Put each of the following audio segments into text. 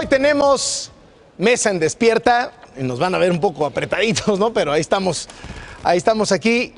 Hoy tenemos mesa en despierta, y nos van a ver un poco apretaditos, ¿no? Pero ahí estamos aquí.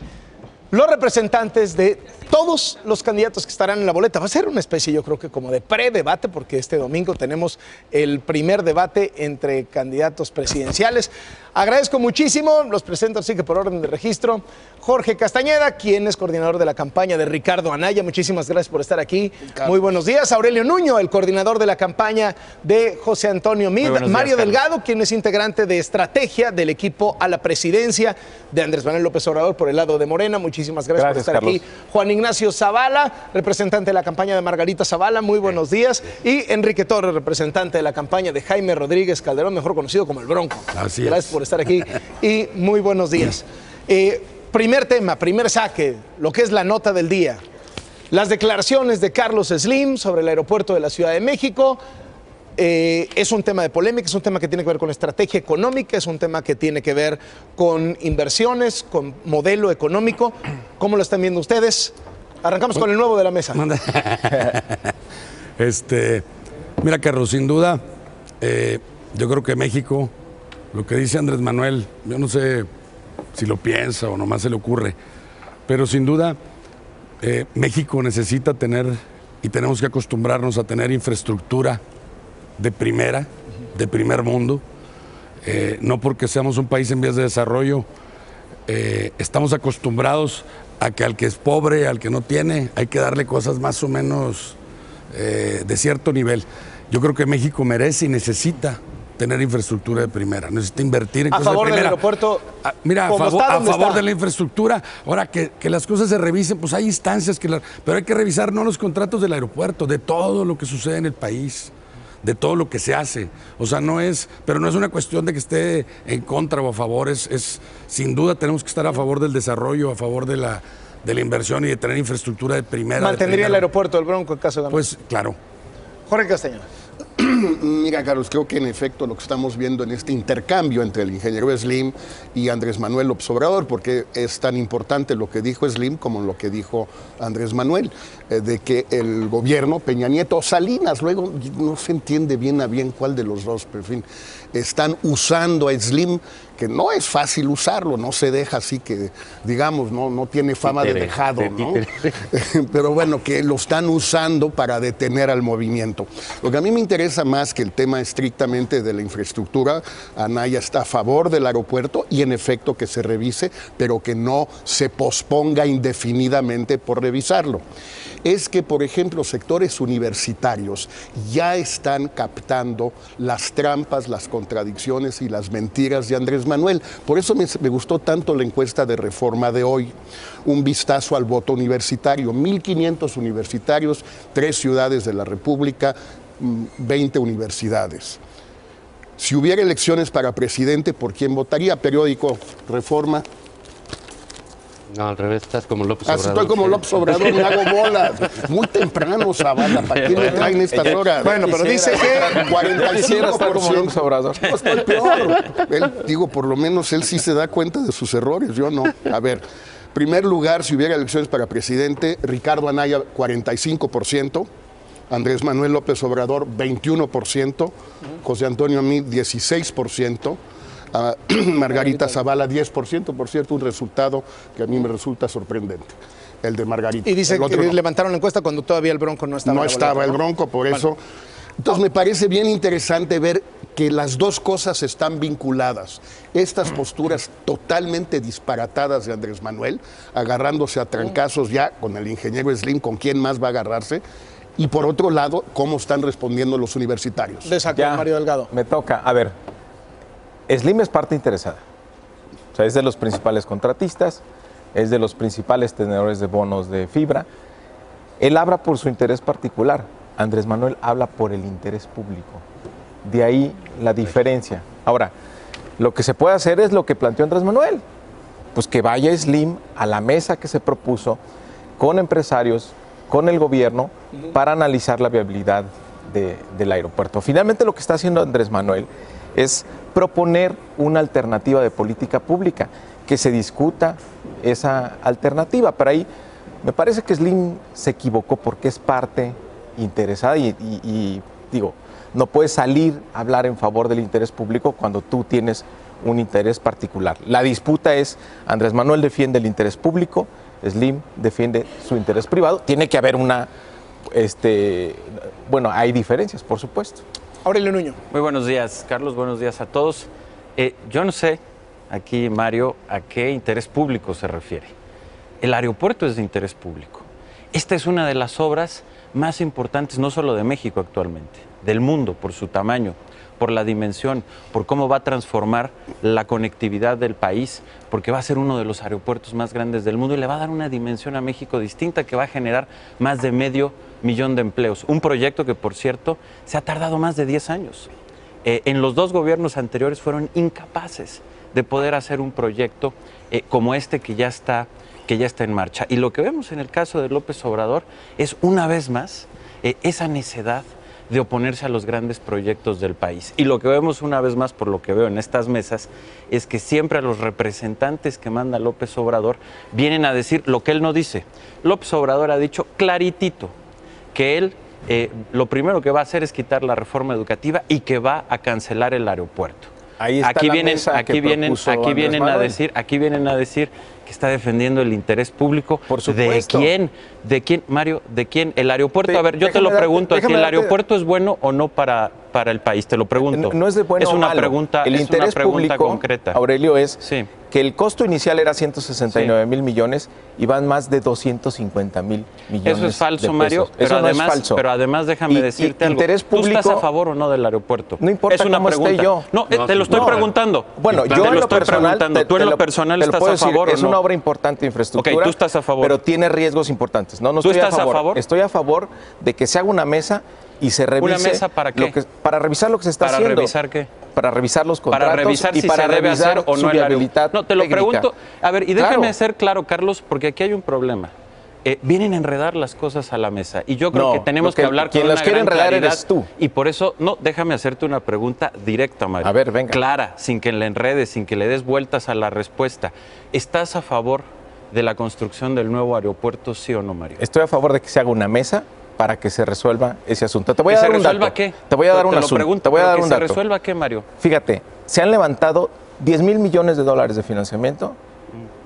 Los representantes de todos los candidatos que estarán en la boleta. Va a ser una especie, yo creo que como de predebate, porque este domingo tenemos el primer debate entre candidatos presidenciales. Agradezco muchísimo, los presento así que por orden de registro. Jorge Castañeda, quien es coordinador de la campaña de Ricardo Anaya. Muchísimas gracias por estar aquí. Muy buenos días. Aurelio Nuño, el coordinador de la campaña de José Antonio Meade. Mario Delgado, quien es integrante de estrategia del equipo a la presidencia de Andrés Manuel López Obrador por el lado de Morena. Muchísimas gracias por estar Carlos. aquí. Juan Ignacio Zavala, representante de la campaña de Margarita Zavala. Muy buenos días. Y Enrique Torres, representante de la campaña de Jaime Rodríguez Calderón, mejor conocido como el Bronco. Así gracias es. por estar aquí y muy buenos días. Primer tema, primer saque, lo que es la nota del día. Las declaraciones de Carlos Slim sobre el aeropuerto de la Ciudad de México. Es un tema de polémica, es un tema que tiene que ver con estrategia económica, es un tema que tiene que ver con inversiones, con modelo económico. ¿Cómo lo están viendo ustedes? Arrancamos con el nuevo de la mesa. Mira, Carlos, sin duda, yo creo que México, lo que dice Andrés Manuel, yo no sé si lo piensa o nomás se le ocurre, pero sin duda México necesita tener y tenemos que acostumbrarnos a tener infraestructura de primera, de primer mundo. No porque seamos un país en vías de desarrollo, estamos acostumbrados a que al que es pobre, al que no tiene, hay que darle cosas más o menos de cierto nivel. Yo creo que México merece y necesita tener infraestructura de primera, necesita invertir en cosas de primera. A favor del aeropuerto. Mira, a favor de la infraestructura. Ahora, que las cosas se revisen, pues hay instancias, pero hay que revisar no los contratos del aeropuerto, de todo lo que sucede en el país, de todo lo que se hace. O sea, pero no es una cuestión de que esté en contra o a favor, sin duda tenemos que estar a favor del desarrollo, a favor de la inversión y de tener infraestructura de primera. ¿Mantendría el aeropuerto del Bronco en caso de ganar? Pues, claro. Jorge Castañeda. Mira, Carlos, creo que en efecto lo que estamos viendo en este intercambio entre el ingeniero Slim y Andrés Manuel López Obrador, porque es tan importante lo que dijo Slim como lo que dijo Andrés Manuel, de que el gobierno, Peña Nieto o Salinas, luego no se entiende bien a bien cuál de los dos, pero en fin, están usando a Slim, que no es fácil usarlo, no se deja así que, digamos, no tiene fama de dejado, ¿no? Pero bueno, que lo están usando para detener al movimiento. Lo que a mí me interesa más que el tema estrictamente de la infraestructura, Anaya está a favor del aeropuerto y en efecto que se revise, pero que no se posponga indefinidamente por revisarlo. Es que, por ejemplo, sectores universitarios ya están captando las trampas, las contradicciones y las mentiras de Andrés Manuel. Por eso me gustó tanto la encuesta de Reforma de hoy. Un vistazo al voto universitario. 1,500 universitarios, 3 ciudades de la República, 20 universidades. Si hubiera elecciones para presidente, ¿por quién votaría? Periódico Reforma. No, al revés, estás como López Obrador. Estoy como López Obrador, me hago bolas. Muy temprano, Zavala, ¿para quién me traen estas horas? Bueno, pero dice que 45%. Obrador. No, estoy peor. Digo, por lo menos él sí se da cuenta de sus errores, yo no. A ver, primer lugar, si hubiera elecciones para presidente, Ricardo Anaya, 45%. Andrés Manuel López Obrador, 21%. José Antonio Meade, 16%. Margarita Zavala, 10%, por cierto, un resultado que a mí me resulta sorprendente, el de Margarita. Y dice que levantaron la encuesta cuando todavía el Bronco no estaba. No estaba el Bronco, por eso. Entonces me parece bien interesante ver que las dos cosas están vinculadas. Estas posturas totalmente disparatadas de Andrés Manuel, agarrándose a trancazos ya con el ingeniero Slim, ¿con quién más va a agarrarse? Y por otro lado, cómo están respondiendo los universitarios. De saco, Mario Delgado. Me toca, a ver, Slim es parte interesada, o sea, es de los principales contratistas, es de los principales tenedores de bonos de fibra. Él habla por su interés particular, Andrés Manuel habla por el interés público. De ahí la diferencia. Ahora, lo que se puede hacer es lo que planteó Andrés Manuel, pues que vaya Slim a la mesa que se propuso con empresarios, con el gobierno, para analizar la viabilidad del aeropuerto. Finalmente lo que está haciendo Andrés Manuel es proponer una alternativa de política pública, que se discuta esa alternativa. Pero ahí me parece que Slim se equivocó porque es parte interesada y digo, No puedes salir a hablar en favor del interés público cuando tú tienes un interés particular. La disputa es, Andrés Manuel defiende el interés público, Slim defiende su interés privado. Tiene que haber una, bueno, hay diferencias, por supuesto. Aurelio Nuño. Muy buenos días, Carlos, buenos días a todos. Yo no sé, aquí Mario, a qué interés público se refiere. El aeropuerto es de interés público. Esta es una de las obras más importantes, no solo de México actualmente, del mundo, por su tamaño, por la dimensión, por cómo va a transformar la conectividad del país, porque va a ser uno de los aeropuertos más grandes del mundo y le va a dar una dimensión a México distinta que va a generar más de 500,000 de empleos. Un proyecto que, por cierto, se ha tardado más de 10 años. En los 2 gobiernos anteriores fueron incapaces de poder hacer un proyecto como este que ya está en marcha. Y lo que vemos en el caso de López Obrador es, una vez más, esa necedad de oponerse a los grandes proyectos del país. Y lo que vemos una vez más, por lo que veo en estas mesas, es que siempre a los representantes que manda López Obrador vienen a decir lo que él no dice. López Obrador ha dicho claritito que él lo primero que va a hacer es quitar la reforma educativa y que va a cancelar el aeropuerto. Ahí está aquí la vienen, mesa aquí que vienen, propuso aquí vienen a Andrés decir, aquí vienen a decir que está defendiendo el interés público. Por supuesto. ¿De quién, Mario? ¿De quién? El aeropuerto, a ver, yo te déjame lo pregunto darte- aquí, ¿el déjame darte- aeropuerto es bueno o no para el país? Te lo pregunto. No es de bueno es o una malo. pregunta, el es interés una pregunta público, concreta. Aurelio, es Sí. que el costo inicial era 169,000 millones y van más de 250,000 millones. Eso es falso, de Mario, pesos. pero Eso no además, es falso. pero además déjame decirte algo. Interés ¿Tú estás público, a favor o no del aeropuerto? No importa es una cómo esté pregunta. yo. No, te lo estoy no. preguntando. Bueno, te yo lo en lo estoy personal, preguntando. ¿Tú en lo personal te lo estás puedo a decir, favor o no? es una obra importante de infraestructura. Ok, tú estás a favor. Pero tiene riesgos importantes. No, no ¿Tú estoy estás a favor? Estoy a favor de que se haga una mesa y se revise. ¿Una mesa para qué? Para revisar lo que se está ¿Para haciendo. revisar qué? Para revisar los contratos Para revisar y si para se debe revisar hacer o su no el viabilidad aeropuerto. No, te lo técnica. pregunto. A ver, y déjame Claro. ser claro, Carlos, porque aquí hay un problema. Vienen a enredar las cosas a la mesa y yo creo No, que tenemos que hablar quien con las una quiere gran enredar claridad. eres tú. Y por eso, no, déjame hacerte una pregunta directa, Mario. A ver, venga. Clara, sin que le enredes, sin que le des vueltas a la respuesta. ¿Estás a favor de la construcción del nuevo aeropuerto, sí o no, Mario? Estoy a favor de que se haga una mesa para que se resuelva ese asunto. Te voy ¿Que a se dar un resuelva dato. qué? Te voy a dar un Te lo asunto. pregunto, Te voy a pero dar ¿que un se dato. resuelva qué, Mario? Fíjate, se han levantado 10,000 millones de dólares de financiamiento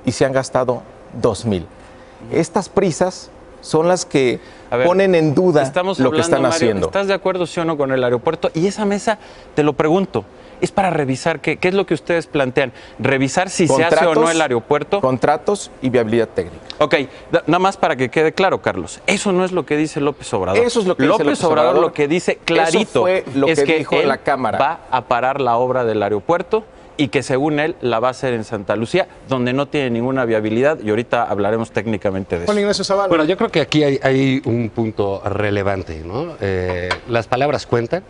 y se han gastado 2,000. Estas prisas son las que A ver, ponen en duda estamos lo que hablando, están Mario, haciendo. ¿estás de acuerdo, sí o no, con el aeropuerto? Y esa mesa, te lo pregunto, es para revisar qué es lo que ustedes plantean. Revisar si se hace o no el aeropuerto. Contratos y viabilidad técnica. Ok, nada más para que quede claro, Carlos. Eso no es lo que dice López Obrador. Eso es lo que dice López Obrador. Lo que dice clarito Eso fue lo es que que dijo él la Cámara. va a parar la obra del aeropuerto y que según él la va a hacer en Santa Lucía, donde no tiene ninguna viabilidad, y ahorita hablaremos técnicamente de eso. Juan Ignacio Zavala. Bueno, yo creo que aquí hay un punto relevante, ¿no? Las palabras cuentan.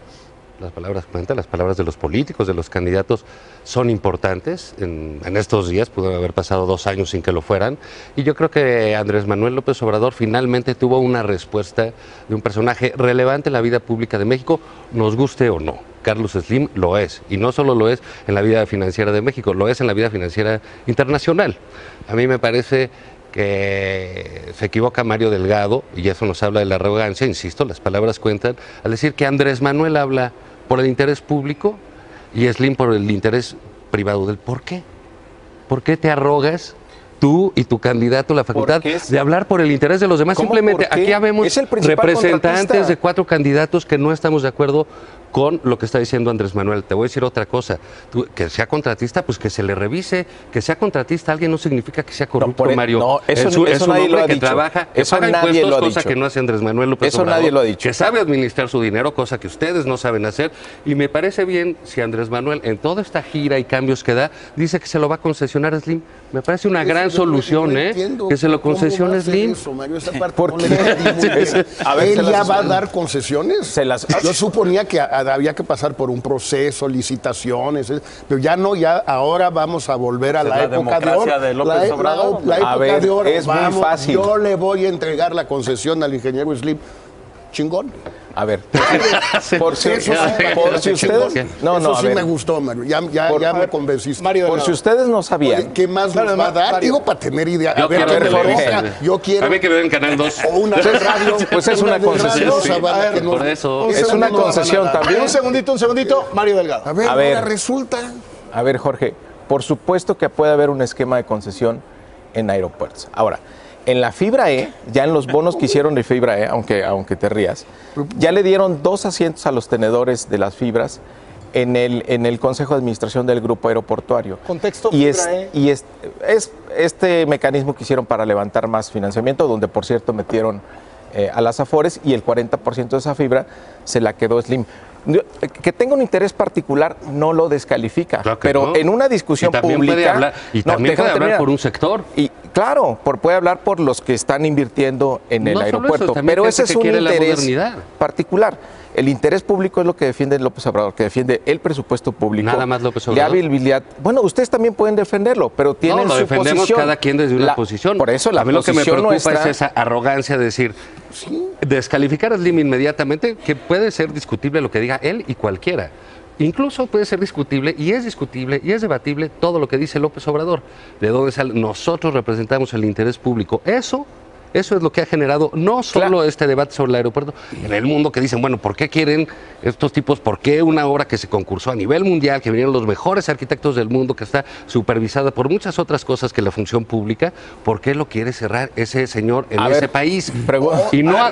Las palabras de los políticos, de los candidatos, son importantes. En estos días pudo haber pasado 2 años sin que lo fueran. Y yo creo que Andrés Manuel López Obrador finalmente tuvo una respuesta de un personaje relevante en la vida pública de México, nos guste o no. Carlos Slim lo es. Y no solo lo es en la vida financiera de México, lo es en la vida financiera internacional. A mí me parece que se equivoca Mario Delgado, y eso nos habla de la arrogancia, insisto, las palabras cuentan, al decir que Andrés Manuel habla por el interés público y Slim por el interés privado del ¿por qué? ¿Por qué te arrogas tú y tu candidato la facultad Porque es- de hablar por el interés de los demás? ¿Cómo? Simplemente ¿Por qué? aquí habemos Es el principal representantes contratista. de 4 candidatos que no estamos de acuerdo con lo que está diciendo Andrés Manuel. Te voy a decir otra cosa, que sea contratista, pues que se le revise, que sea contratista alguien no significa que sea corrupto, por- Mario. no, eso- es un eso nadie hombre lo ha que dicho. trabaja, que Eso paga nadie impuestos, lo ha cosa dicho. que no hace Andrés Manuel López Eso Obrador, nadie lo ha dicho. que sabe administrar su dinero, cosa que ustedes no saben hacer, y me parece bien si Andrés Manuel en toda esta gira y cambios que da, dice que se lo va a concesionar a Slim. Me parece una gran solución, que se lo concesione a Slim. Esa parte ¿Por no qué? le entendí muy bien. A ver, ¿Él se las- ya va a dar concesiones? Se las- Yo suponía que había que pasar por un proceso, licitaciones, pero ya no, ya ahora vamos a volver a Esa la es la época de democracia oro. de López Obrador. La A época ver, de oro. es muy fácil. Yo le voy a entregar la concesión al ingeniero Slim. Chingón. A ver, Por si ustedes... No, eso a sí ver. me gustó, Mario. Ya me convenciste. Mario Por si ustedes no sabían... Oye, ¿qué más nos va a dar? Digo, para tener idea. Yo quiero ¿qué Televisa. me yo quiero... A ver que veo en Canal 2. O una de radio. Pues es una de concesión. radio, Sí, o sea, que por eso. Es una concesión también. Un segundito, Mario Delgado. A ver, A ver. ahora resulta... A ver, Jorge, por supuesto que puede haber un esquema de concesión en aeropuertos. Ahora, en la fibra E, ya en los bonos que hicieron de fibra E, aunque te rías, ya le dieron 2 asientos a los tenedores de las fibras en el Consejo de Administración del Grupo Aeroportuario. Contexto Y fibra E. es este mecanismo que hicieron para levantar más financiamiento, donde por cierto metieron a las Afores y el 40% de esa fibra se la quedó Slim. Que tenga un interés particular no lo descalifica, Claro que pero no. en una discusión Y también pública... puede hablar, déjame puede hablar terminar. por un sector. Y claro, puede hablar por los que están invirtiendo en el No solo aeropuerto, eso, también pero gente ese es que un quiere la interés modernidad. particular. El interés público es lo que defiende López Obrador, que defiende el presupuesto público. Nada más López La Obrador. habilidad. Bueno, ustedes también pueden defenderlo, pero tienen No, lo su defendemos posición. cada quien desde una posición. Por eso la a mí lo que me posición preocupa nuestra... es esa arrogancia de decir, descalificar a Slim inmediatamente, que puede ser discutible lo que diga él y cualquiera. Incluso puede ser discutible y es debatible todo lo que dice López Obrador. De dónde sale. Nosotros representamos el interés público. Eso es lo que ha generado no solo este debate sobre el aeropuerto, en el mundo que dicen, bueno, ¿por qué quieren estos tipos? ¿Por qué una obra que se concursó a nivel mundial, que vinieron los mejores arquitectos del mundo, que está supervisada por muchas otras cosas que la función pública, ¿por qué lo quiere cerrar ese señor en ese país? Y no ha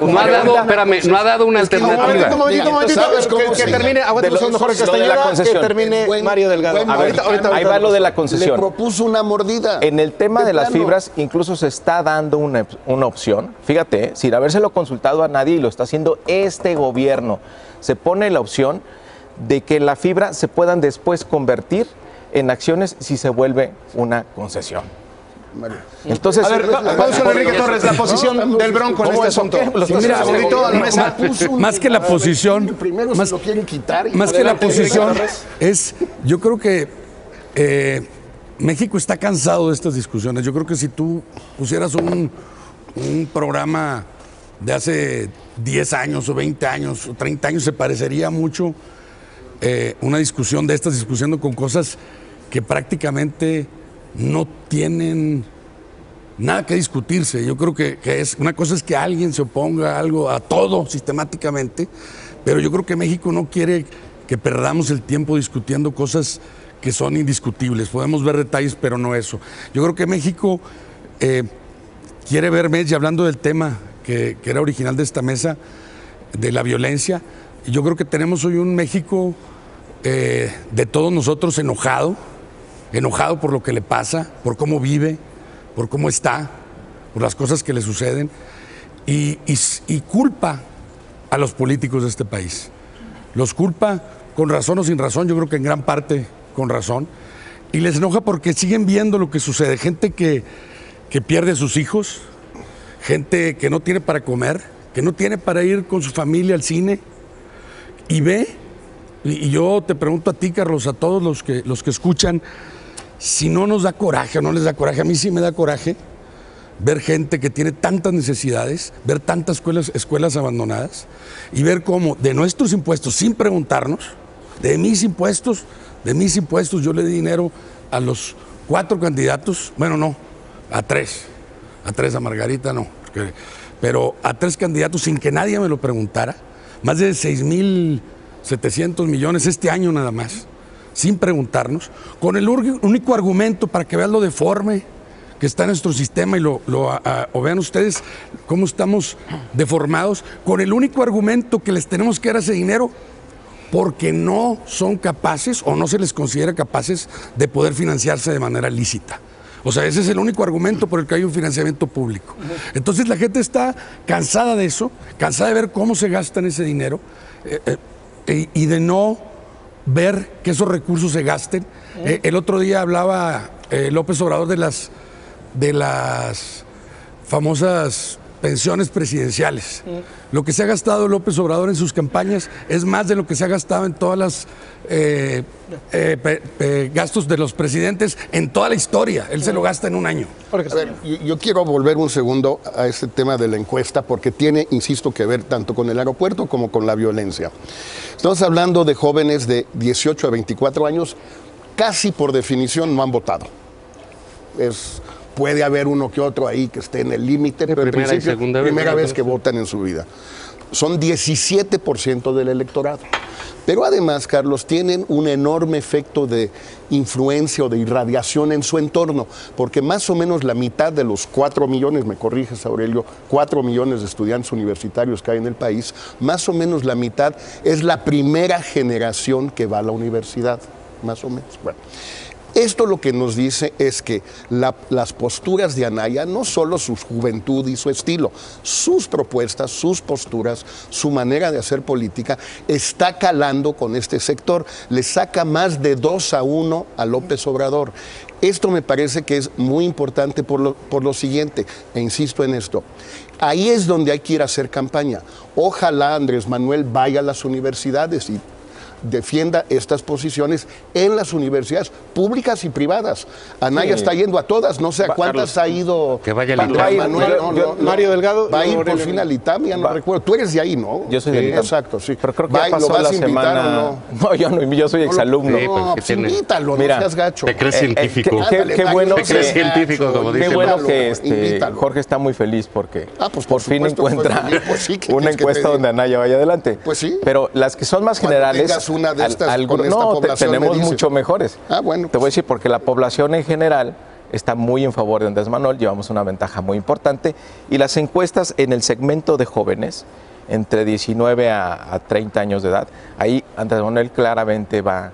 dado una alternativa. Un momentito, ¿sabes cómo que se termine, aguanta un segundo, Jorge lo de la Castañeda, que concesión. termine Mario Delgado. Ahorita Ahí va lo de la Le concesión. propuso una mordida. En el tema de las plano. fibras, incluso se está dando una opción, fíjate, sin habérselo consultado a nadie, y lo está haciendo este gobierno. Se pone la opción de que la fibra se puedan después convertir en acciones si se vuelve una concesión. Entonces, A ver, vamos con Enrique Torres, la posición del Bronco en este asunto. Mira, segundito a la mesa. más que la posición, Primero más- se lo quieren quitar. Más que la Adelante, posición Enrique Torres. es, yo creo que México está cansado de estas discusiones. Yo creo que si tú pusieras un programa de hace 10 años o 20 años o 30 años, se parecería mucho una discusión de estas, discutiendo con cosas que prácticamente no tienen nada que discutirse. Yo creo que es una cosa es que alguien se oponga a algo, a todo sistemáticamente, pero yo creo que México no quiere que perdamos el tiempo discutiendo cosas que son indiscutibles. Podemos ver detalles, pero no eso. Yo creo que México quiere verme, y hablando del tema que era original de esta mesa, de la violencia, y yo creo que tenemos hoy un México de todos nosotros enojado por lo que le pasa, por cómo vive, por cómo está, por las cosas que le suceden, y culpa a los políticos de este país. Los culpa con razón o sin razón, yo creo que en gran parte con razón, y les enoja porque siguen viendo lo que sucede. Gente que pierde a sus hijos, gente que no tiene para comer, que no tiene para ir con su familia al cine, y ve, y yo te pregunto a ti, Carlos, a todos los que escuchan, si no nos da coraje o no les da coraje. A mí sí me da coraje ver gente que tiene tantas necesidades, ver tantas escuelas abandonadas, y ver cómo de nuestros impuestos, sin preguntarnos, de mis impuestos, yo le di dinero a los 4 candidatos, bueno, no, a 3, a Margarita no, pero a 3 candidatos sin que nadie me lo preguntara, más de 6,700 millones este año nada más, sin preguntarnos, con el único argumento, para que vean lo deforme que está en nuestro sistema y o vean ustedes cómo estamos deformados, con el único argumento que les tenemos que dar ese dinero porque no son capaces o no se les considera capaces de poder financiarse de manera lícita. O sea, ese es el único argumento por el que hay un financiamiento público. Entonces la gente está cansada de eso, cansada de ver cómo se gastan ese dinero y de no ver que esos recursos se gasten. El otro día hablaba López Obrador de las famosas pensiones presidenciales. Lo que se ha gastado López Obrador en sus campañas es más de lo que se ha gastado en todas las gastos de los presidentes en toda la historia. Él se lo gasta en un año. A ver, yo quiero volver un segundo a este tema de la encuesta porque tiene, insisto, que ver tanto con el aeropuerto como con la violencia. Estamos hablando de jóvenes de 18 a 24 años, casi por definición no han votado. Puede haber uno que otro ahí que esté en el límite, pero en principio primera vez que votan en su vida. Son 17% del electorado. Pero además, Carlos, tienen un enorme efecto de influencia o de irradiación en su entorno, porque más o menos la mitad de los 4 millones, me corriges Aurelio, 4 millones de estudiantes universitarios que hay en el país, más o menos la mitad es la primera generación que va a la universidad, más o menos. Bueno. Esto lo que nos dice es que las posturas de Anaya, no solo su juventud y su estilo, sus propuestas, sus posturas, su manera de hacer política, está calando con este sector. Le saca más de 2-1 a López Obrador. Esto me parece que es muy importante por lo siguiente, e insisto en esto. Ahí es donde hay que ir a hacer campaña. Ojalá Andrés Manuel vaya a las universidades y defienda estas posiciones en las universidades públicas y privadas. Anaya está yendo a todas, no sé a cuántas ha ido. Que vaya al ITAM. Mario Delgado. Va a ir por fin al ITAM, ya no recuerdo. Tú eres de ahí, ¿no? Yo soy del ITAM. Exacto, sí. Pero creo que ya pasó ¿Lo vas la a invitar semana... o no? No, yo soy exalumno. Sí, No, pues invítalo, no seas gacho. Te crees científico. Qué bueno Te crees científico, como Qué dicen. bueno que Invítalo. Jorge está muy feliz porque Pues por fin supuesto, encuentra estoy feliz. Pues sí, ¿qué una quieres que encuesta te diga? donde Anaya vaya adelante. Pues sí. Pero las que son más Cuando generales... tengas una de estas con esta no, población, me tenemos dices. mucho mejores. Bueno. Te voy a decir porque la población en general está muy en favor de Andrés Manuel, llevamos una ventaja muy importante y las encuestas en el segmento de jóvenes entre 19 a 30 años de edad, ahí Andrés Manuel claramente va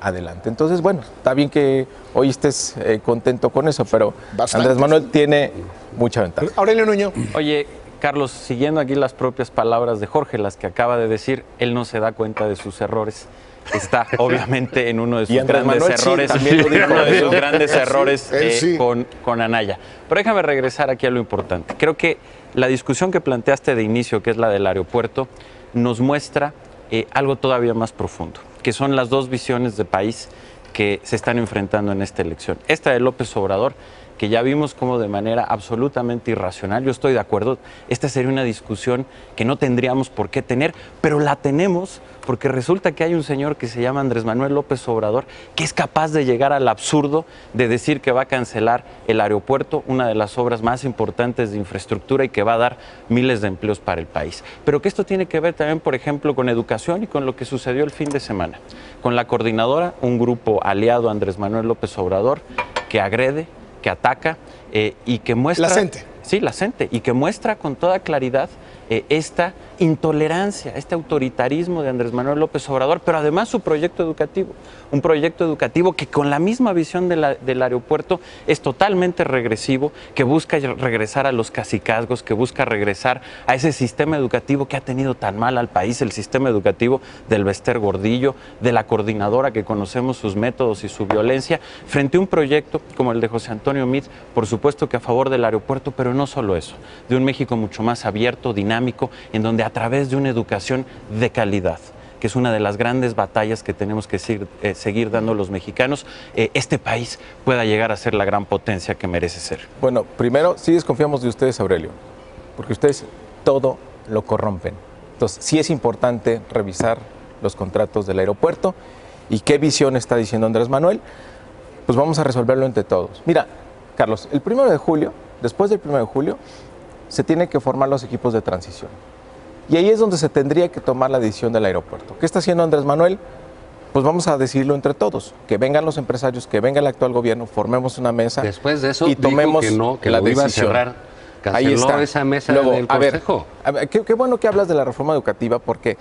adelante. Entonces, bueno, está bien que hoy estés contento con eso, pero Bastante. Andrés Manuel tiene mucha ventaja. Aurelio Nuño. Oye, Carlos, siguiendo aquí las propias palabras de Jorge, las que acaba de decir, él no se da cuenta de sus errores. Está obviamente en uno de sus grandes errores, uno de sus grandes errores sí. con Anaya. Pero déjame regresar aquí a lo importante. Creo que la discusión que planteaste de inicio, que es la del aeropuerto, nos muestra algo todavía más profundo, que son las dos visiones de país que se están enfrentando en esta elección. Esta de López Obrador, que ya vimos como de manera absolutamente irracional, yo estoy de acuerdo, esta sería una discusión que no tendríamos por qué tener, pero la tenemos porque resulta que hay un señor que se llama Andrés Manuel López Obrador que es capaz de llegar al absurdo de decir que va a cancelar el aeropuerto, una de las obras más importantes de infraestructura y que va a dar miles de empleos para el país. Pero que esto tiene que ver también, por ejemplo, con educación y con lo que sucedió el fin de semana. Con la coordinadora, un grupo aliado a Andrés Manuel López Obrador que agrede, que ataca y que muestra... La CENTE. Sí, la CENTE, y que muestra con toda claridad esta intolerancia, este autoritarismo de Andrés Manuel López Obrador, pero además su proyecto educativo, un proyecto educativo que con la misma visión del aeropuerto es totalmente regresivo, que busca regresar a los cacicazgos, que busca regresar a ese sistema educativo que ha tenido tan mal al país, el sistema educativo del Bester Gordillo, de la coordinadora que conocemos sus métodos y su violencia, frente a un proyecto como el de José Antonio Meade, por supuesto que a favor del aeropuerto, pero no solo eso, de un México mucho más abierto, dinámico, en donde a través de una educación de calidad, que es una de las grandes batallas que tenemos que seguir dando los mexicanos, este país pueda llegar a ser la gran potencia que merece ser. Bueno, primero, sí desconfiamos de ustedes, Aurelio, porque ustedes todo lo corrompen. Entonces, sí es importante revisar los contratos del aeropuerto y qué visión está diciendo Andrés Manuel, pues vamos a resolverlo entre todos. Mira, Carlos, el 1 de julio, después del 1 de julio, se tienen que formar los equipos de transición. Y ahí es donde se tendría que tomar la decisión del aeropuerto. ¿Qué está haciendo Andrés Manuel? Pues vamos a decidirlo entre todos. Que vengan los empresarios, que venga el actual gobierno, formemos una mesa. Después de eso, y tomemos dijo que no, que la lo iba a decisión. cerrar. Canceló Ahí está. esa mesa Luego, del Consejo. A ver, qué bueno que hablas de la reforma educativa, porque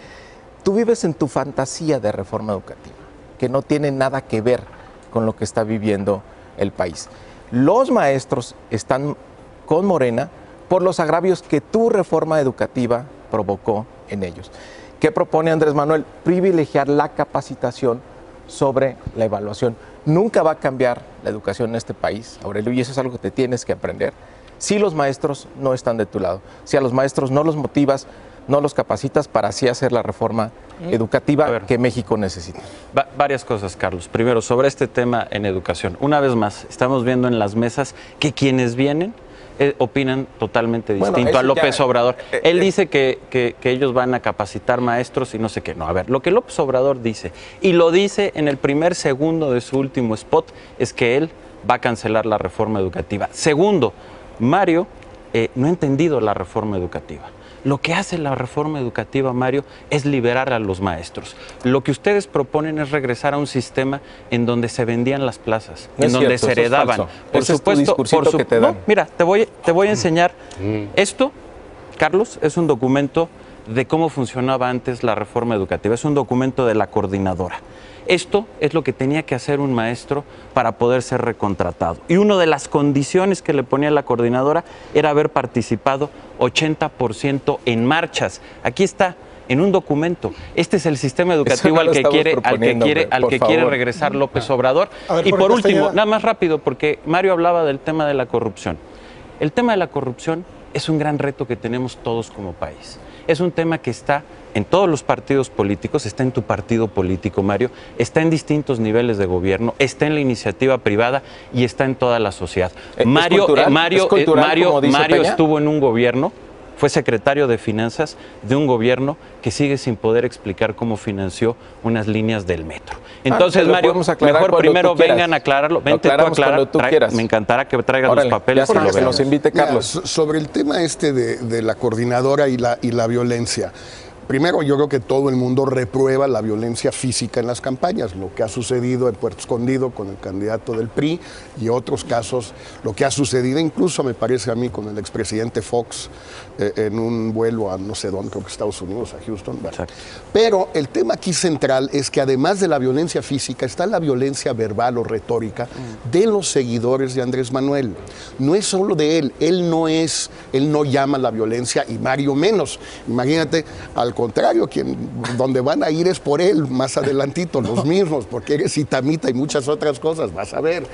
tú vives en tu fantasía de reforma educativa, que no tiene nada que ver con lo que está viviendo el país. Los maestros están con Morena por los agravios que tu reforma educativa provocó en ellos. ¿Qué propone Andrés Manuel? Privilegiar la capacitación sobre la evaluación. Nunca va a cambiar la educación en este país, Aurelio, y eso es algo que te tienes que aprender. si los maestros no están de tu lado, si a los maestros no los motivas, no los capacitas para así hacer la reforma educativa que México necesita. Varias cosas, Carlos. Primero, sobre este tema en educación. Una vez más, estamos viendo en las mesas que quienes vienen opinan totalmente distinto a López Obrador. Él dice que ellos van a capacitar maestros y no sé qué. No, a ver, lo que López Obrador dice, y lo dice en el primer segundo de su último spot, es que él va a cancelar la reforma educativa. Segundo, Mario no ha entendido la reforma educativa. Lo que hace la reforma educativa, Mario, es liberar a los maestros. Lo que ustedes proponen es regresar a un sistema en donde se vendían las plazas, en donde se heredaban. Por supuesto, que te dan. No, mira, te voy a enseñar. Esto, Carlos, es un documento de cómo funcionaba antes la reforma educativa. Es un documento de la coordinadora. Esto es lo que tenía que hacer un maestro para poder ser recontratado. Y una de las condiciones que le ponía la coordinadora era haber participado 80% en marchas. Aquí está, en un documento. Este es el sistema educativo al que quiere regresar López Obrador. Y por último, nada más rápido, porque Mario hablaba del tema de la corrupción. El tema de la corrupción es un gran reto que tenemos todos como país. Es un tema que está en todos los partidos políticos, está en tu partido político, Mario, está en distintos niveles de gobierno, está en la iniciativa privada y está en toda la sociedad. Mario estuvo en un gobierno, fue secretario de Finanzas de un gobierno que sigue sin poder explicar cómo financió unas líneas del metro. Entonces, Mario, mejor primero vengan a aclararlo. Vente tú a aclarar. Me encantará que traigas los papeles y lo veamos. Nos invite Carlos. Mira, sobre el tema de la coordinadora y la violencia. Primero, yo creo que todo el mundo reprueba la violencia física en las campañas, lo que ha sucedido en Puerto Escondido con el candidato del PRI y otros casos, lo que ha sucedido incluso, me parece a mí, con el expresidente Fox en un vuelo a no sé dónde, creo que Estados Unidos, a Houston. Bueno. Pero el tema aquí central es que además de la violencia física está la violencia verbal o retórica de los seguidores de Andrés Manuel. No es solo de él no llama la violencia y Mario menos. Imagínate, al contrario, donde van a ir es por él, más adelantito, los mismos, porque eres itamita y muchas otras cosas, vas a ver.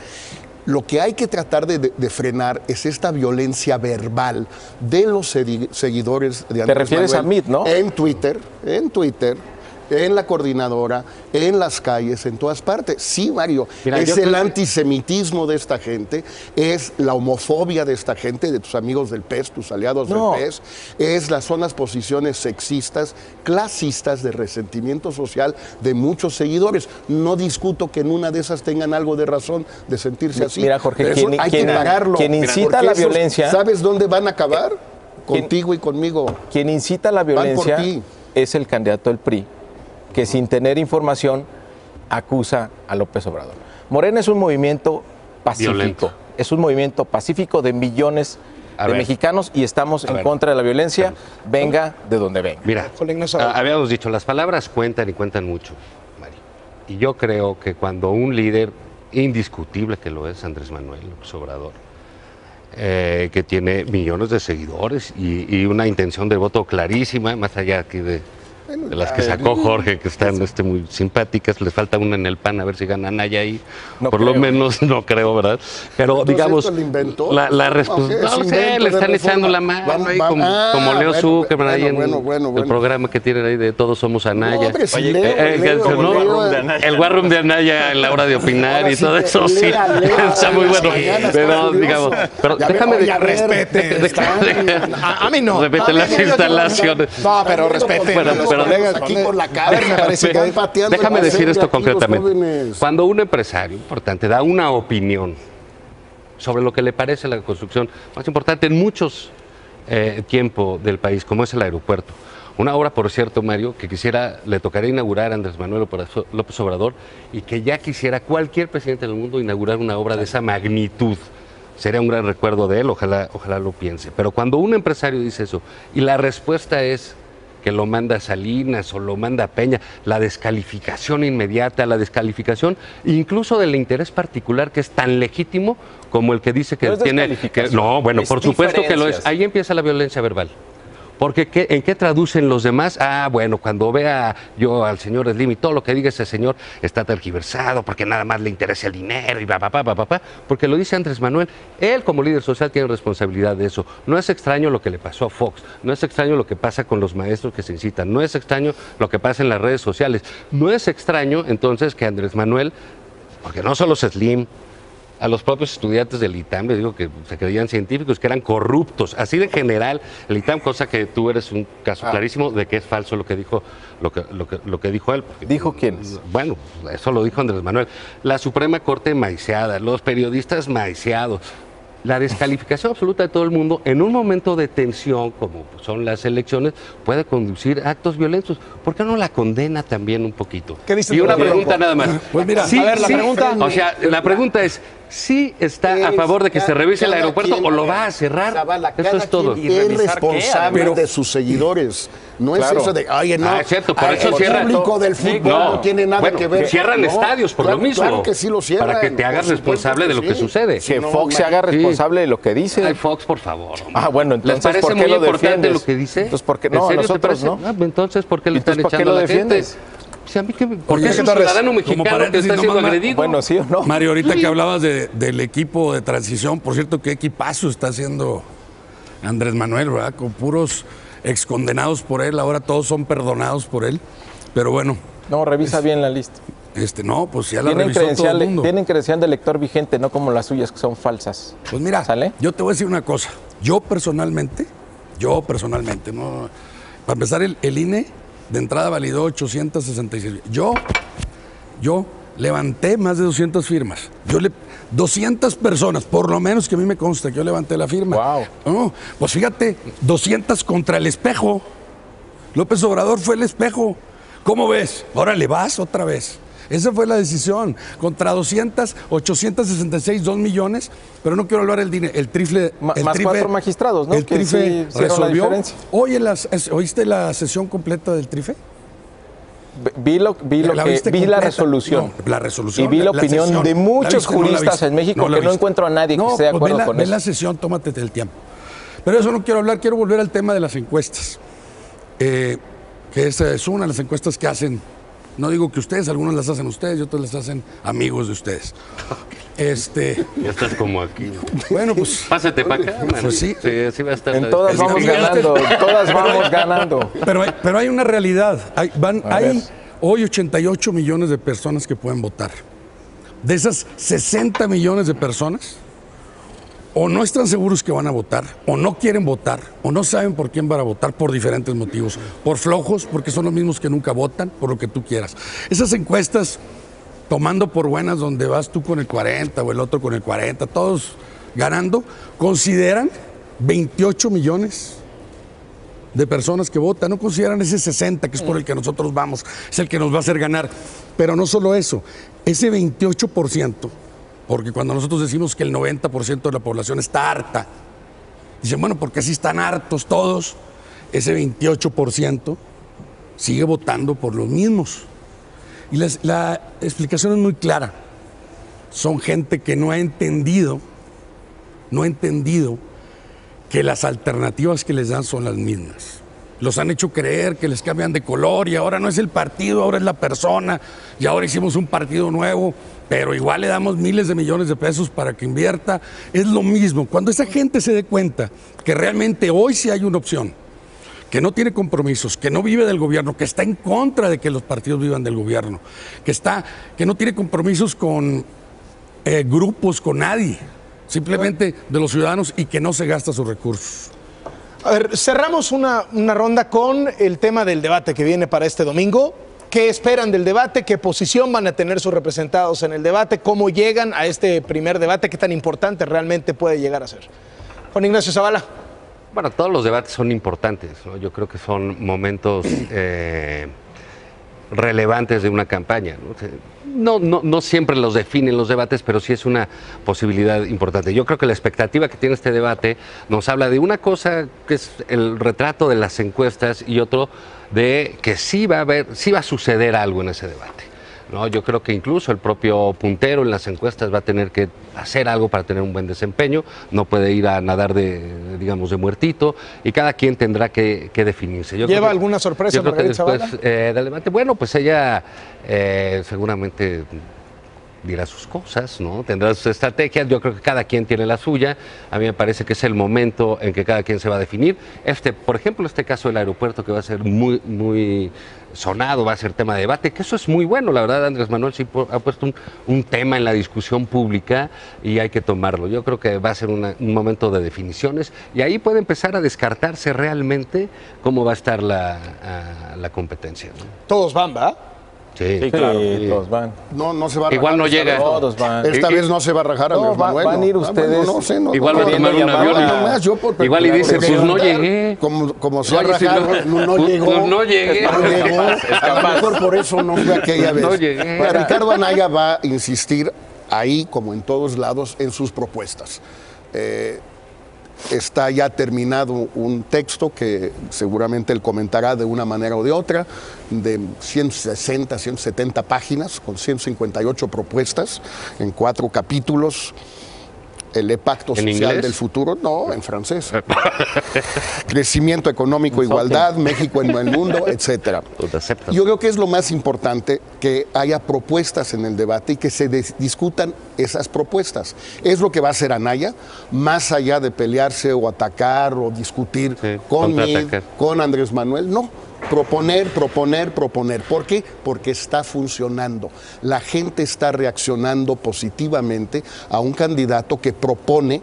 Lo que hay que tratar de frenar es esta violencia verbal de los seguidores de Andrés Manuel. Te refieres a Meet, ¿no? En Twitter, en la coordinadora, en las calles, en todas partes. Sí, Mario, mira, es el antisemitismo de esta gente, es la homofobia de esta gente, de tus amigos del PES, tus aliados del PES, son las posiciones sexistas, clasistas, de resentimiento social de muchos seguidores. No discuto que en una de esas tengan algo de razón de sentirse así. Mira, Jorge, hay que pararlo. Quien incita a la violencia... ¿Sabes dónde van a acabar? Contigo y conmigo. Quien incita a la violencia es el candidato del PRI, que sin tener información acusa a López Obrador. Morena es un movimiento pacífico, violento. Es un movimiento pacífico de millones de mexicanos y estamos en contra de la violencia, venga de donde venga. Mira, habíamos dicho, las palabras cuentan y cuentan mucho, Mario. Y yo creo que cuando un líder indiscutible que lo es, Andrés Manuel López Obrador, que tiene millones de seguidores y una intención de voto clarísima, más allá aquí de las que sacó Jorge, que están muy simpáticas, les falta una en el PAN, a ver si gana Anaya ahí, no por creo. Lo menos no creo, ¿verdad? Pero entonces, digamos, la respuesta, no sé, le están echando la mano ahí como Leo Zuckerman ahí en el programa que tienen ahí de Todos Somos Anaya. El War Room de Anaya en la hora de opinar y todo eso, sí, está muy bueno. Pero digamos, pero déjame de respete. A mí no. Respete las instalaciones. No, pero respete. Aquí por la cara, me parece que pateando. Déjame decir esto concretamente. Cuando un empresario importante da una opinión sobre lo que le parece la construcción más importante en muchos tiempos del país, como es el aeropuerto, una obra, por cierto, Mario, que le tocaría inaugurar a Andrés Manuel López Obrador y que ya quisiera cualquier presidente del mundo inaugurar una obra de esa magnitud. Sería un gran recuerdo de él, ojalá lo piense. Pero cuando un empresario dice eso y la respuesta es que lo manda Salinas o lo manda Peña, la descalificación inmediata, la descalificación incluso del interés particular que es tan legítimo como el que dice que no tiene... No, bueno, por supuesto que lo es. Ahí empieza la violencia verbal. Porque ¿en qué traducen los demás? Ah, bueno, cuando vea yo al señor Slim y todo lo que diga ese señor está tergiversado porque nada más le interesa el dinero y porque lo dice Andrés Manuel. Él como líder social tiene responsabilidad de eso. No es extraño lo que le pasó a Fox, no es extraño lo que pasa con los maestros que se incitan, no es extraño lo que pasa en las redes sociales, no es extraño entonces que Andrés Manuel, porque no solo es Slim, a los propios estudiantes del ITAM, les digo que se creían científicos, que eran corruptos, así de general el ITAM, cosa que tú eres un caso clarísimo de que es falso lo que dijo, lo que dijo él. ¿Dijo quiénes? Bueno, eso lo dijo Andrés Manuel. La Suprema Corte maiciada, los periodistas maiciados, la descalificación absoluta de todo el mundo en un momento de tensión, como son las elecciones, puede conducir a actos violentos. ¿Por qué no la condena también un poquito? ¿Qué dice y una tu pregunta tiempo? nada más. Pues mira, a ver, la pregunta. O sea, la pregunta es, ¿sí está a favor de que se revise el aeropuerto o lo va a cerrar? Zavala, Eso es todo. ¿Y Es revisar qué, responsable además? de sus seguidores. No Claro. es eso de, oye, no. Es cierto, por eso el cierran. público del Sí, fútbol no tiene nada bueno, que ver. Cierran No, estadios por claro, lo mismo. Claro que sí lo cierran. Para que te hagas por supuesto responsable de lo que sí. sucede. Que no, Fox se haga responsable de lo que dice. Ay, Fox, por favor. hombre. Ah, bueno, ¿Les entonces, parece ¿por qué muy lo importante defiendes? lo que dice? Entonces, ¿por qué ¿En no? A serio te nosotros parece? no. Ah, entonces, ¿por qué le están Entonces, ¿por qué echando lo a la gente? defiendes? Sí, a mí porque qué, es un Torres? ciudadano Como mexicano que paréntesis, está siendo nomás, agredido. Bueno, sí o no. Mario, ahorita que hablabas del equipo de transición, por cierto, qué equipazo está haciendo Andrés Manuel, ¿verdad? Con puros excondenados por él, ahora todos son perdonados por él. Pero bueno, No, revisa bien la lista. no, pues ya la Tienen revisó todo el mundo. credencial de lector vigente, no como las suyas que son falsas. Pues mira, ¿Sale? yo te voy a decir una cosa. Yo personalmente, no, para empezar, el INE de entrada validó 866. Yo levanté más de 200 firmas. 200 personas, por lo menos que a mí me consta que yo levanté la firma. Wow. No, pues fíjate, 200 contra el espejo. López Obrador fue el espejo. ¿Cómo ves? Órale, vas otra vez. Esa fue la decisión. Contra 200, 866, 2 millones. Pero no quiero hablar del dinero. El trifle. Más el trife, 4 magistrados, ¿no? El Que trife sí hicieron la resolvió. diferencia. Oye, ¿oíste la sesión completa del trife? Vi la viste la completa? resolución. No, la resolución. Y vi la opinión sesión. de muchos ¿La viste? ¿No la juristas viste? en México ¿No la que no viste? encuentro a nadie que esté de acuerdo con ve eso. la sesión, tómate el tiempo. Pero eso no quiero hablar, quiero volver al tema de las encuestas. Que esa es una de las encuestas que hacen, no digo que ustedes, algunas las hacen ustedes y otras las hacen amigos de ustedes. Ya estás como aquí. Bueno, pues Pásate para acá, man. Pues sí. Sí va a estar. En todas vamos ganando, en todas vamos ganando. Pero hay una realidad. Hay ver. hoy 88 millones de personas que pueden votar. De esas 60 millones de personas, o no están seguros que van a votar, o no quieren votar, o no saben por quién van a votar por diferentes motivos. Por flojos, porque son los mismos que nunca votan, por lo que tú quieras. Esas encuestas, tomando por buenas donde vas tú con el 40 o el otro con el 40, todos ganando, consideran 28 millones de personas que votan, no consideran ese 60 que es por el que nosotros vamos, es el que nos va a hacer ganar. Pero no solo eso, ese 28%, porque cuando nosotros decimos que el 90% de la población está harta, dicen, bueno, porque así están hartos todos, ese 28% sigue votando por los mismos. Y la explicación es muy clara. Son gente que no ha entendido que las alternativas que les dan son las mismas. Los han hecho creer que les cambian de color y ahora no es el partido, ahora es la persona y ahora hicimos un partido nuevo, pero igual le damos miles de millones de pesos para que invierta. Es lo mismo. Cuando esa gente se dé cuenta que realmente hoy sí hay una opción, que no tiene compromisos, que no vive del gobierno, que está en contra de que los partidos vivan del gobierno, que no tiene compromisos con grupos, con nadie, simplemente de los ciudadanos y que no se gasta sus recursos. A ver, cerramos una ronda con el tema del debate que viene para este domingo. ¿Qué esperan del debate? ¿Qué posición van a tener sus representados en el debate? ¿Cómo llegan a este primer debate? ¿Qué tan importante realmente puede llegar a ser? Juan Ignacio Zavala. Bueno, todos los debates son importantes, ¿no? Yo creo que son momentos relevantes de una campaña, ¿no? No siempre los definen los debates, pero sí es una posibilidad importante. Yo creo que la expectativa que tiene este debate nos habla de una cosa que es el retrato de las encuestas y otro de que sí va a suceder algo en ese debate. ¿no? Yo creo que incluso el propio puntero en las encuestas va a tener que hacer algo para tener un buen desempeño, no puede ir a nadar digamos, de muertito, y cada quien tendrá que definirse. ¿Lleva alguna sorpresa Margarita Zavala? Del debate, bueno, pues ella seguramente dirá sus cosas, ¿no? Tendrá sus estrategias, yo creo que cada quien tiene la suya, a mí me parece que es el momento en que cada quien se va a definir. Por ejemplo, este caso del aeropuerto que va a ser muy sonado, va a ser tema de debate, que eso es muy bueno, la verdad. Andrés Manuel sí ha puesto un tema en la discusión pública y hay que tomarlo. Yo creo que va a ser un momento de definiciones y ahí puede empezar a descartarse realmente cómo va a estar la competencia, ¿no? Todos van, ¿va? Sí, claro. Todos van. No se va a rajar. Igual no llega. Todos van. Esta vez no se va a rajar No, Andrés Manuel. van a ir ustedes. No sé, Igual va a tomar un avión igual y dice, pues no llegué. Como se ha Oye, si rajado, no llegó. No llegué. No llegó. A lo mejor por eso no fue aquella vez. No llegué. Mira, Ricardo Anaya va a insistir ahí, como en todos lados, en sus propuestas. Está ya terminado un texto que seguramente él comentará de una manera o de otra, de 160, 170 páginas, con 158 propuestas, en 4 capítulos. El Pacto ¿En Social inglés? del Futuro, no, en francés. Crecimiento económico, igualdad, México en el mundo, etcétera. Yo creo que es lo más importante que haya propuestas en el debate y que se discutan esas propuestas. Es lo que va a hacer Anaya, más allá de pelearse o atacar o discutir con Andrés Manuel, no. Proponer. ¿Por qué? Porque está funcionando. La gente está reaccionando positivamente a un candidato que propone.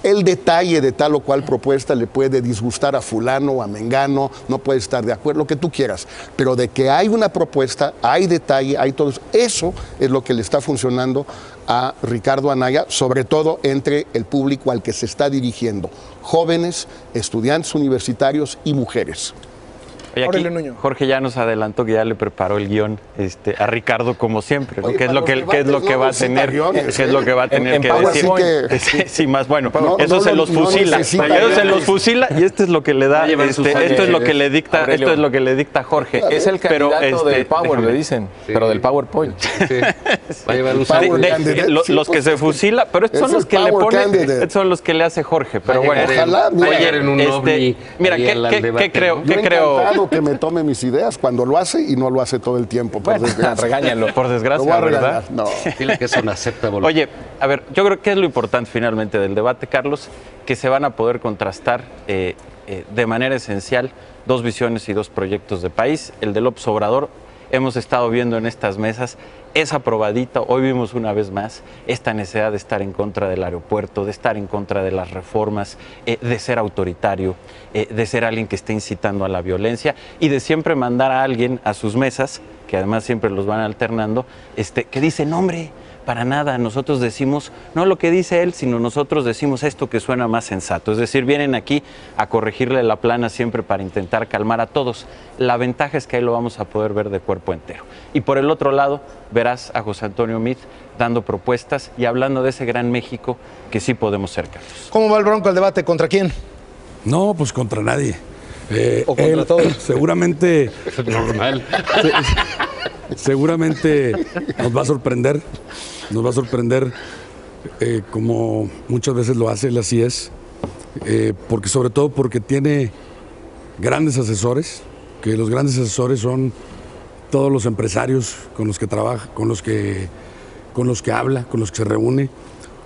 El detalle de tal o cual propuesta le puede disgustar a fulano o a mengano, no puede estar de acuerdo, lo que tú quieras. Pero de que hay una propuesta, hay detalle, hay todo eso es lo que le está funcionando a Ricardo Anaya, sobre todo entre el público al que se está dirigiendo. Jóvenes, estudiantes universitarios y mujeres. Oye, aquí Jorge ya nos adelantó que ya le preparó el guión a Ricardo como siempre, ¿no? Oye, ¿Qué es lo que va a tener? ¿Qué es lo que va a tener que decir? Sí, más bueno. Eso se los fusila. Eso se los fusila y esto es lo que le da. Esto es lo que le dicta. Esto es lo que le dicta Jorge. Es el candidato del Power, le dicen, pero del PowerPoint. Va a llevar un los que se fusila, pero estos son los que le ponen. Estos son los que le hace Jorge. Pero bueno, ojalá. Mira, ¿qué creo? Que me tome mis ideas cuando lo hace y no lo hace todo el tiempo. Por desgracia. Regáñalo. Por desgracia, Lo voy a ¿verdad? regañar. No. Dile que eso no acepta voluntad. Oye, a ver, yo creo que es lo importante finalmente del debate, Carlos, que se van a poder contrastar de manera esencial 2 visiones y 2 proyectos de país. El de López Obrador, hemos estado viendo en estas mesas, es aprobadita. Hoy vimos una vez más esta necesidad de estar en contra del aeropuerto, de estar en contra de las reformas, de ser autoritario, de ser alguien que esté incitando a la violencia y de siempre mandar a alguien a sus mesas, que además siempre los van alternando, que dice, no hombre, para nada, nosotros decimos, no lo que dice él, sino nosotros decimos esto que suena más sensato. Es decir, vienen aquí a corregirle la plana siempre para intentar calmar a todos. La ventaja es que ahí lo vamos a poder ver de cuerpo entero. Y por el otro lado, verás a José Antonio Meade dando propuestas y hablando de ese gran México que sí podemos ser, Carlos. ¿Cómo va el Bronco el debate? ¿Contra quién? No, pues contra nadie. ¿O contra todos? Seguramente. Eso es normal. Seguramente nos va a sorprender. Nos va a sorprender, como muchas veces lo hace, él así es. Porque sobre todo porque tiene grandes asesores, que los grandes asesores son todos los empresarios con los que trabaja, con los que habla, con los que se reúne,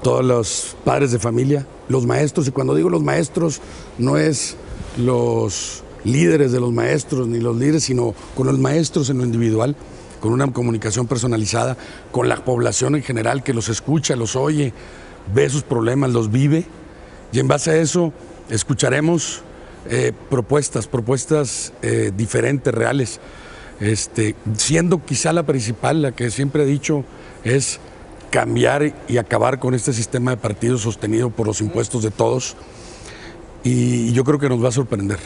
todos los padres de familia, los maestros. Y cuando digo los maestros, no es los líderes de los maestros ni los líderes, sino con los maestros en lo individual, con una comunicación personalizada, con la población en general que los escucha, los oye, ve sus problemas, los vive, y en base a eso escucharemos propuestas diferentes, reales, siendo quizá la principal, la que siempre he dicho, es cambiar y acabar con este sistema de partidos sostenido por los impuestos de todos, y yo creo que nos va a sorprender.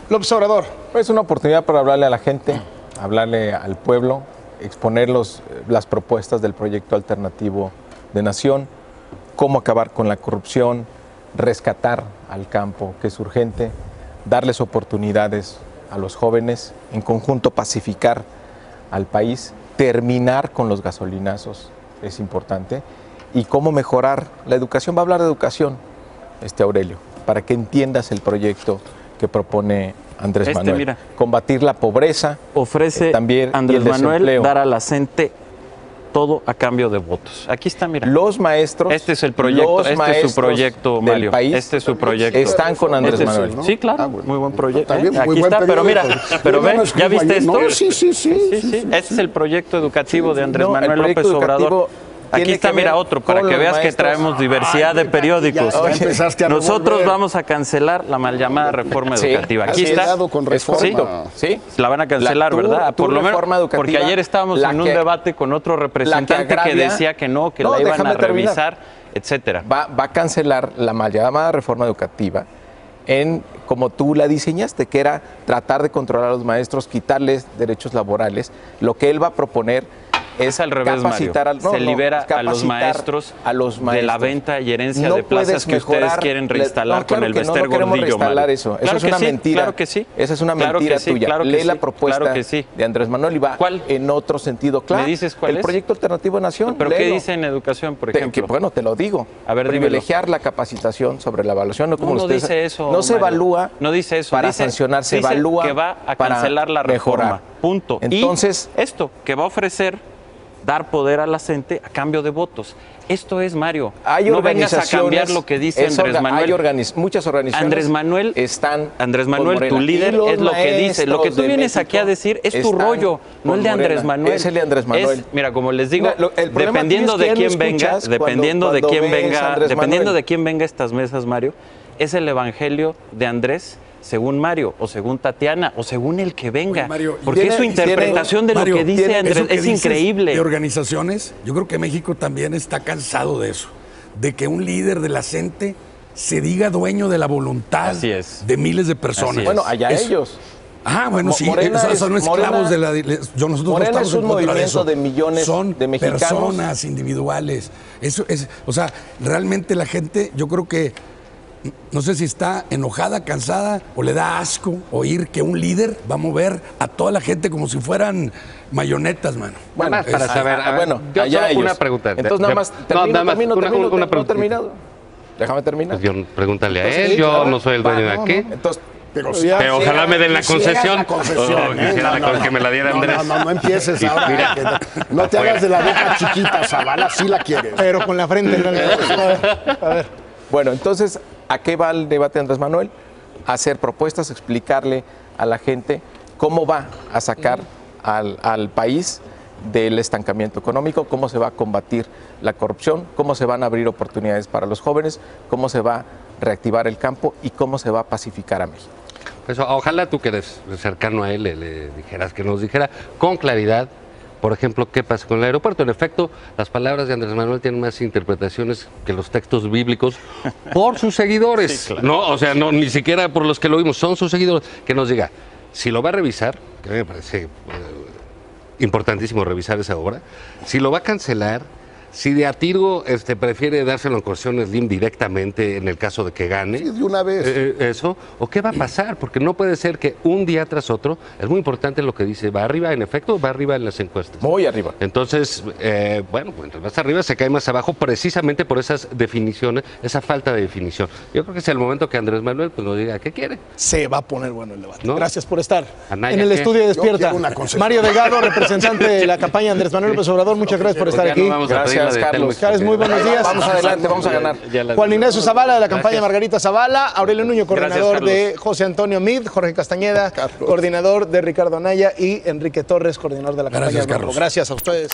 López Obrador. Es una oportunidad para hablarle a la gente, hablarle al pueblo, exponer las propuestas del proyecto alternativo de nación, cómo acabar con la corrupción, rescatar al campo, que es urgente, darles oportunidades a los jóvenes, en conjunto pacificar al país terminar con los gasolinazos es importante, y cómo mejorar la educación. Va a hablar de educación, Aurelio, para que entiendas el proyecto que propone Andrés Manuel. Mira, combatir la pobreza. Ofrece también Andrés Manuel desempleo. dar a la gente todo a cambio de votos. Aquí está, mira. Los maestros. Este es el proyecto, este es su proyecto, Mario. Del país este es su proyecto. Están con Andrés Manuel. Sí, claro, muy buen proyecto. También muy Aquí buen está, pero mira, periódico. pero Yo ve, no ¿ya escribo viste ahí, esto? ¿no? Sí. Este es el proyecto educativo de Andrés No, el Manuel proyecto López Obrador. educativo Aquí tiene está, que mira, ver otro, para con que los veas que maestros. traemos diversidad de periódicos. Ya empezaste a Nosotros revolver. vamos a cancelar la mal llamada reforma Sí, educativa. Aquí has está. quedado con Es reforma. correcto. Sí. La van a cancelar, ¿verdad? Tu Por lo menos, reforma educativa, porque ayer estábamos la en un que- debate con otro representante que agravia- decía que no, que No, la iban déjame a terminar. revisar, etcétera. Va a cancelar la mal llamada reforma educativa en como tú la diseñaste, que era tratar de controlar a los maestros, quitarles derechos laborales. Lo que él va a proponer es al revés, capacitar Mario. Se libera a los maestros de la venta y herencia de plazas que ustedes quieren reinstalar con el Bester No queremos Gordillo, reinstalar Mario. eso. Claro Eso es que una sí, mentira. claro que sí. Esa es una Claro mentira que sí, tuya. claro que Lee sí, la propuesta claro que sí. de Andrés Manuel y va ¿Cuál? en otro sentido. Claro. ¿Me dices cuál el es? proyecto alternativo de Nación. ¿Pero qué léelo. dice en educación, por Que, ejemplo? bueno, te lo digo. A ver, dímelo. Privilegiar la capacitación sobre la evaluación. No, como No ustedes- dice eso, No se Mario. evalúa No dice eso. para Dice- sancionar, se dice evalúa que va a para cancelar la reforma. mejorar. Punto. Entonces, y esto, que va a ofrecer dar poder a la gente a cambio de votos. Esto es, Mario. hay no vengas a organizaciones. cambiar lo que dice es Andrés orga- Manuel. Hay muchas organizaciones. Andrés Manuel, están. Andrés con Manuel, Morena. tu líder, Y los es lo que dice. Lo que tú maestros de vienes aquí a México decir es tu están rollo, no el de con Andrés Morena. Manuel. Es el de Andrés Manuel. Mira, como les digo, Mira, el problema dependiendo aquí es de que ya quién no venga, escuchas dependiendo de cuando quién ves a venga, Andrés dependiendo Manuel. de quién venga a estas mesas, Mario, es el evangelio de Andrés según Mario, o según Tatiana, o según el que venga. Oye, Mario, porque tiene- es su interpretación de Mario, lo que dice tiene- Andrés. Eso que Es dices increíble. De organizaciones, yo creo que México también está cansado de eso, de que un líder de la gente se diga dueño de la voluntad Así es. de miles de personas. Así es. Bueno, allá Eso. ellos. Ah, bueno, sí, Morena son es- esclavos Morena- de la... Nosotros no Morena estamos es un en contra movimiento eso. de millones son de mexicanos. personas individuales. Eso es, o sea, realmente la gente, yo creo que, no sé si está enojada, cansada, o le da asco oír que un líder va a mover a toda la gente como si fueran mayonetas, mano. Nada más para saber. a ver, bueno, yo allá solo ellos. una pregunta. Entonces, nada más, termino, una no he pregunta. terminado. Déjame terminar. Pues yo pregúntale a Entonces, él, yo claro. no soy el dueño de no, aquí. Entonces, Pero Pero ojalá me den la concesión. La concesión, Oh, quisiera que me la diera Andrés. No empieces ahora. Mira, que no te hagas de la boca chiquita, Zavala, sí la quieres. Pero con la frente en alto. A ver. bueno, entonces, ¿a qué va el debate de Andrés Manuel? A hacer propuestas, explicarle a la gente cómo va a sacar al país del estancamiento económico, cómo se va a combatir la corrupción, cómo se van a abrir oportunidades para los jóvenes, cómo se va a reactivar el campo y cómo se va a pacificar a México. Pues, ojalá tú que eres cercano a él le dijeras, que nos dijera con claridad, por ejemplo, qué pasa con el aeropuerto. En efecto, las palabras de Andrés Manuel tienen más interpretaciones que los textos bíblicos por sus seguidores. Sí, claro. No, o sea, no, ni siquiera por los que lo oímos, son sus seguidores. Que nos diga, si lo va a revisar, que a mí me parece importantísimo revisar esa obra, si lo va a cancelar, si de a tiro prefiere dárselo en concesión Slim directamente en el caso de que gane. Sí, de una vez. Eso, o qué va a pasar, porque no puede ser que un día tras otro, es muy importante lo que dice, va arriba, en efecto, va arriba en las encuestas. Muy arriba. Entonces, bueno, pues entre más arriba se cae más abajo precisamente por esas definiciones, esa falta de definición. Yo creo que es el momento que Andrés Manuel pues, nos diga qué quiere. Se va a poner bueno el debate. ¿No? Gracias por estar Anaya, en el ¿qué? estudio de Yo Despierta. quiero una concesión. Mario Delgado, representante de la campaña Andrés Manuel López Obrador, muchas gracias por estar Ya no aquí. vamos a pedir Gracias, la de Carlos. Telmex, Carlos, muy buenos días. Vamos adelante, vamos a ganar. Ya la- Juan Ignacio Zavala de la campaña Gracias. Margarita Zavala, Aurelio Nuño, coordinador Carlos. de José Antonio Mid, Jorge Castañeda, coordinador de Ricardo Anaya y Enrique Torres, coordinador de la campaña Gracias, del Grupo. Carlos. Gracias a ustedes.